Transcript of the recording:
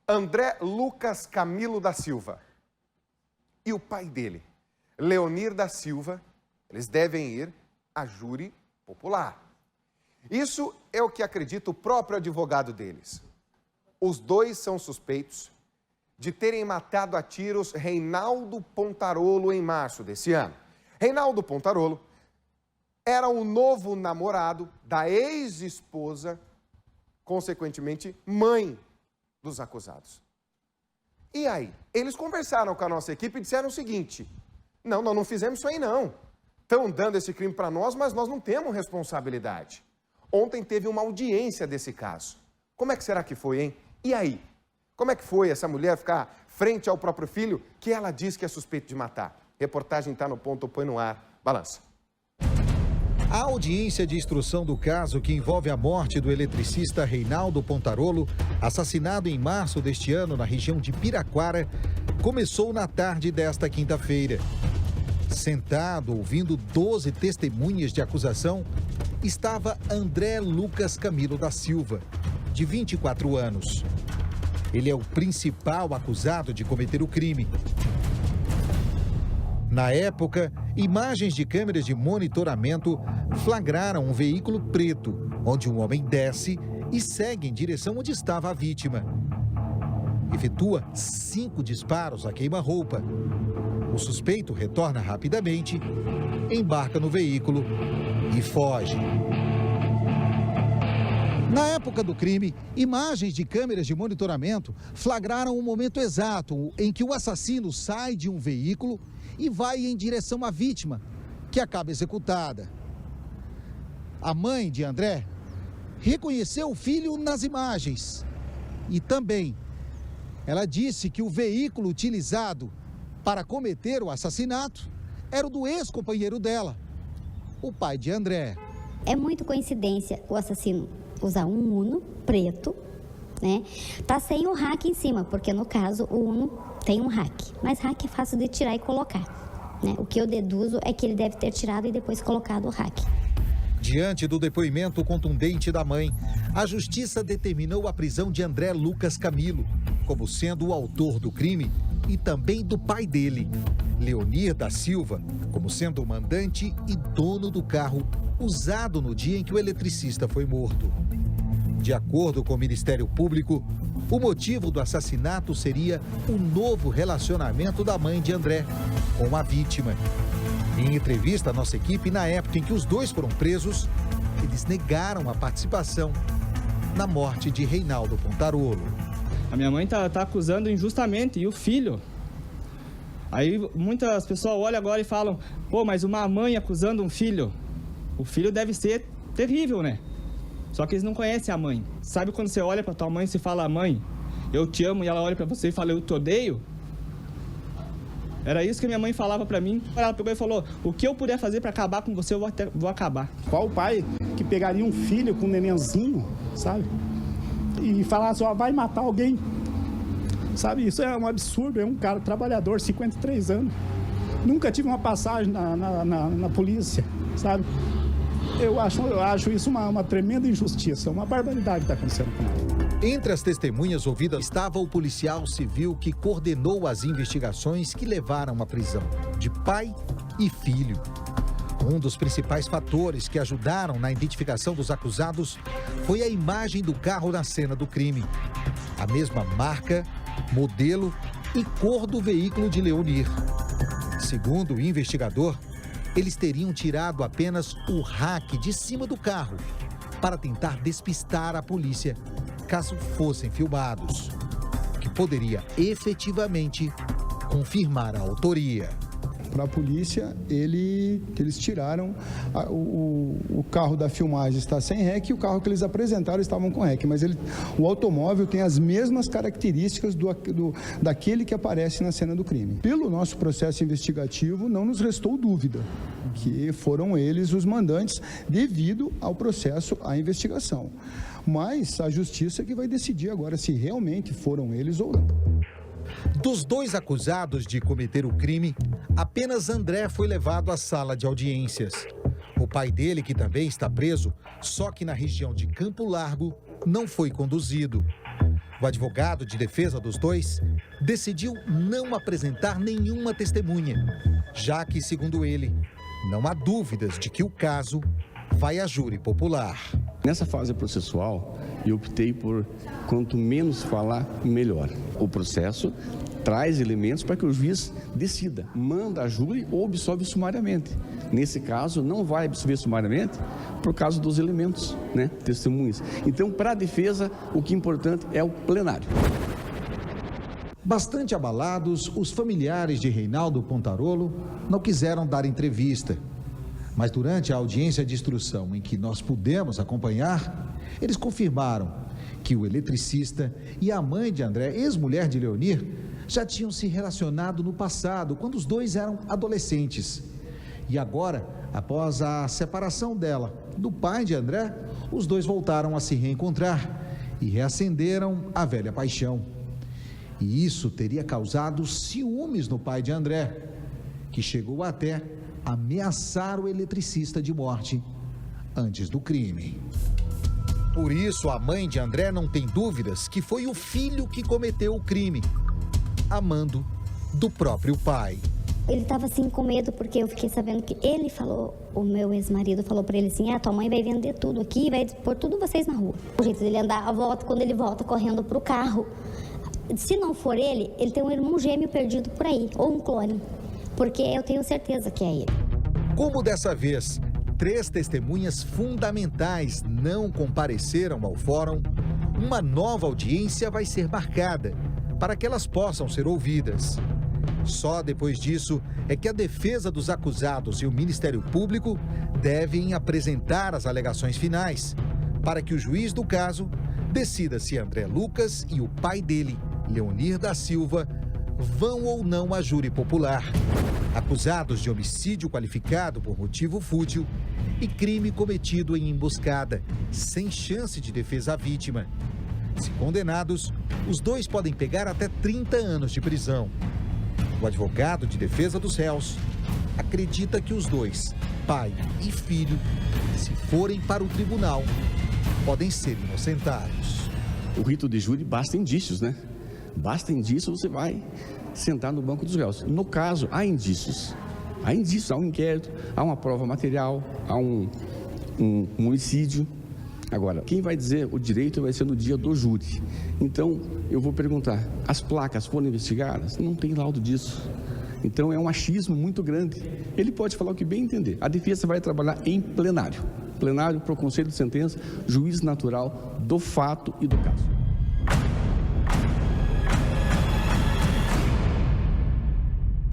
André Lucas Camilo da Silva e o pai dele, Leonir da Silva, eles devem ir a júri popular. Isso é o que acredita o próprio advogado deles. Os dois são suspeitos de terem matado a tiros Reinaldo Pontarolo em março desse ano. Reinaldo Pontarolo era o novo namorado da ex-esposa, consequentemente, mãe dos acusados. E aí? Eles conversaram com a nossa equipe e disseram o seguinte: não, nós não fizemos isso aí não. Estão dando esse crime para nós, mas nós não temos responsabilidade. Ontem teve uma audiência desse caso. Como é que será que foi, hein? E aí? Como é que foi essa mulher ficar frente ao próprio filho que ela diz que é suspeito de matar? Reportagem está no ponto, põe no ar. Balança. A audiência de instrução do caso que envolve a morte do eletricista Reinaldo Pontarolo, assassinado em março deste ano na região de Piraquara, começou na tarde desta quinta-feira. Sentado, ouvindo 12 testemunhas de acusação, estava André Lucas Camilo da Silva, de 24 anos. Ele é o principal acusado de cometer o crime. Na época, imagens de câmeras de monitoramento flagraram um veículo preto, onde um homem desce e segue em direção onde estava a vítima. Efetua 5 disparos a queima-roupa. O suspeito retorna rapidamente, embarca no veículo e foge. Na época do crime, imagens de câmeras de monitoramento flagraram o momento exato em que o assassino sai de um veículo e vai em direção à vítima, que acaba executada. A mãe de André reconheceu o filho nas imagens e também ela disse que o veículo utilizado para cometer o assassinato era o do ex-companheiro dela, o pai de André. É muito coincidência o assassino usar um Uno preto, né? Tá sem o rack em cima, porque no caso o Uno tem um rack, mas rack é fácil de tirar e colocar, né? O que eu deduzo é que ele deve ter tirado e depois colocado o rack. Diante do depoimento contundente da mãe, a justiça determinou a prisão de André Lucas Camilo como sendo o autor do crime e também do pai dele, Leonir da Silva, como sendo o mandante e dono do carro usado no dia em que o eletricista foi morto. De acordo com o Ministério Público, o motivo do assassinato seria o novo relacionamento da mãe de André com a vítima. Em entrevista à nossa equipe, na época em que os dois foram presos, eles negaram a participação na morte de Reinaldo Pontarolo. A minha mãe tá acusando injustamente, e o filho? Aí muitas pessoas olham agora e falam: pô, mas uma mãe acusando um filho, o filho deve ser terrível, né? Só que eles não conhecem a mãe. Sabe quando você olha pra tua mãe e se fala: mãe, eu te amo, e ela olha pra você e fala: eu te odeio? Era isso que minha mãe falava pra mim. Ela pegou e falou: o que eu puder fazer pra acabar com você, eu vou acabar. Qual pai que pegaria um filho com um nenenzinho, sabe? E falasse: ó, vai matar alguém. Sabe, isso é um absurdo. É um cara trabalhador, 53 anos. Nunca tive uma passagem na polícia, sabe? Eu acho isso uma tremenda injustiça, uma barbaridade que está acontecendo com ela. Entre as testemunhas ouvidas estava o policial civil que coordenou as investigações que levaram à prisão de pai e filho. Um dos principais fatores que ajudaram na identificação dos acusados foi a imagem do carro na cena do crime. A mesma marca, modelo e cor do veículo de Leonir. Segundo o investigador, eles teriam tirado apenas o rack de cima do carro para tentar despistar a polícia caso fossem filmados, o que poderia efetivamente confirmar a autoria. Para a polícia, eles tiraram o carro da filmagem está sem REC e o carro que eles apresentaram estavam com REC, mas o automóvel tem as mesmas características daquele que aparece na cena do crime. Pelo nosso processo investigativo, não nos restou dúvida que foram eles os mandantes devido ao processo, à investigação. Mas a justiça é que vai decidir agora se realmente foram eles ou não. Dos dois acusados de cometer o crime, apenas André foi levado à sala de audiências. O pai dele, que também está preso, só que na região de Campo Largo, não foi conduzido. O advogado de defesa dos dois decidiu não apresentar nenhuma testemunha, já que, segundo ele, não há dúvidas de que o caso vai a júri popular. Nessa fase processual, eu optei por quanto menos falar, melhor. O processo traz elementos para que o juiz decida, manda a júri ou absolve sumariamente. Nesse caso, não vai absolver sumariamente por causa dos elementos, testemunhas. Então, para a defesa, o que é importante é o plenário. Bastante abalados, os familiares de Reinaldo Pontarolo não quiseram dar entrevista. Mas durante a audiência de instrução em que nós pudemos acompanhar, eles confirmaram que o eletricista e a mãe de André, ex-mulher de Leonir, já tinham se relacionado no passado, quando os dois eram adolescentes. E agora, após a separação dela do pai de André, os dois voltaram a se reencontrar e reacenderam a velha paixão. E isso teria causado ciúmes no pai de André, que chegou até ameaçar o eletricista de morte antes do crime. Por isso, a mãe de André não tem dúvidas que foi o filho que cometeu o crime, a mando do próprio pai. Ele estava assim com medo porque eu fiquei sabendo que ele falou, o meu ex-marido falou para ele assim, tua mãe vai vender tudo aqui e vai pôr tudo vocês na rua. O jeito dele andar, quando ele volta correndo pro carro, se não for ele tem um irmão gêmeo perdido por aí, ou um clone, porque eu tenho certeza que é ele. Como dessa vez 3 testemunhas fundamentais não compareceram ao fórum, uma nova audiência vai ser marcada para que elas possam ser ouvidas. Só depois disso é que a defesa dos acusados e o Ministério Público devem apresentar as alegações finais, para que o juiz do caso decida se André Lucas e o pai dele, Leonir da Silva, vão ou não à júri popular, acusados de homicídio qualificado por motivo fútil e crime cometido em emboscada, sem chance de defesa à vítima. Se condenados, os dois podem pegar até 30 anos de prisão. O advogado de defesa dos réus acredita que os dois, pai e filho, se forem para o tribunal, podem ser inocentados. O rito de júri basta indícios, Basta indícios, você vai sentar no banco dos réus. No caso, há indícios. Há um inquérito, há uma prova material, há um homicídio. Agora, quem vai dizer o direito vai ser no dia do júri. Então, eu vou perguntar, as placas foram investigadas? Não tem laudo disso. Então, é um achismo muito grande. Ele pode falar o que bem entender. A defesa vai trabalhar em plenário. Plenário para o conselho de sentença, juiz natural do fato e do caso.